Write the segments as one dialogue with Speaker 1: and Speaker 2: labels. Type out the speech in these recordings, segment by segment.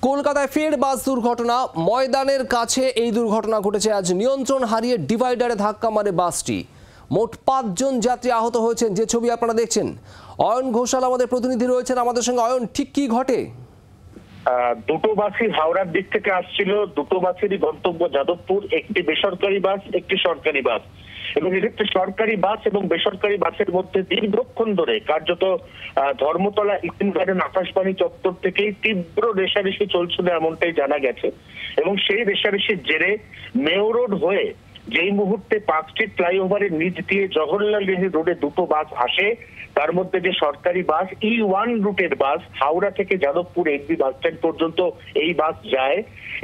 Speaker 1: কলকাতায় ফের বাস দুর্ঘটনা। ময়দানের কাছে এই দুর্ঘটনা ঘটেছে আজ। নিয়ন্ত্রণ হারিয়ে ডিভাইডারে ধাক্কা মারে বাসটি। মোট 5 জন যাত্রী আহত হয়েছেন, যে ছবি আপনারা দেখছেন। অয়ন ঘোষাল আমাদের প্রতিনিধি রয়েছেন আমাদের সঙ্গে। অয়ন, ঠিক কি ঘটে?
Speaker 2: দুটো বাসই হাওড়ার দিক থেকে আসছিল। দুটো বাসেরই গন্তব্য যাদবপুর। একটি বেসরকারি বাস, একটি সরকারি বাস। এবং এক্ষেত্রে সরকারি বাস এবং বেসরকারি বাসের মধ্যে দীর্ঘক্ষণ ধরে কার্যত ধর্মতলা ইডেন গার্ডেন আকাশবাণী চত্বর থেকেই তীব্র রেষারেষি চলছিল, এমনটাই জানা গেছে। এবং সেই রেষারেষির জেরে মেয়ো রোড হয়ে যেই মুহূর্তে 5 স্ট্রিট ফ্লাইওভারের নিচ দিয়ে জওহরলাল নেহরু রোডে দুটো বাস আসে, তার মধ্যে যে সরকারি বাস E1 রুটের বাস, হাওড়া থেকে যাদবপুর এসবি বাস স্ট্যান্ড পর্যন্ত এই বাস যায়।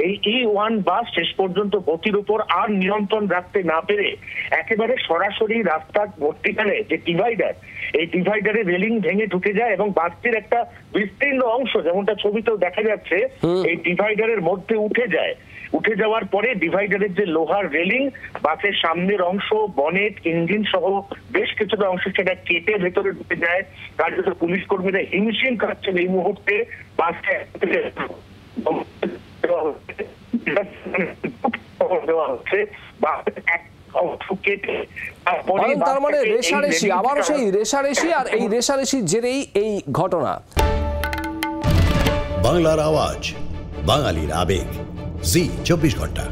Speaker 2: এই E1 বাস শেষ পর্যন্ত গতির উপর আর নিয়ন্ত্রণ রাখতে না পেরে একেবারে সরাসরি রাস্তার মধ্যিখানে যে ডিভাইডার, এই ডিভাইডারে রেলিং ভেঙে ঢুকে যায় এবং বাসটির একটা বিস্তীর্ণ অংশ, যেমনটা ছবিতেও দেখা যাচ্ছে, এই ডিভাইডারের মধ্যে উঠে যায়। উঠে যাওয়ার পরে ডিভাইডারের যে লোহার রেলিং, বাসের সামনের অংশ, বনেট, ইঞ্জিন সহ বেশ কিছুটা অংশ সেটা কেটে ভেতরে ঢুকে যায়। কার্যত পুলিশ কর্মীরা হিমশিম খাচ্ছেন এই মুহূর্তে। বাসে দেওয়া হচ্ছে,
Speaker 1: তার মানে রেষারেষি, আবারও সেই রেষারেষি, আর এই রেষারেষির জেরেই এই ঘটনা।
Speaker 3: বাংলার আওয়াজ, বাঙালির আবেগ, জি 24 ঘন্টা।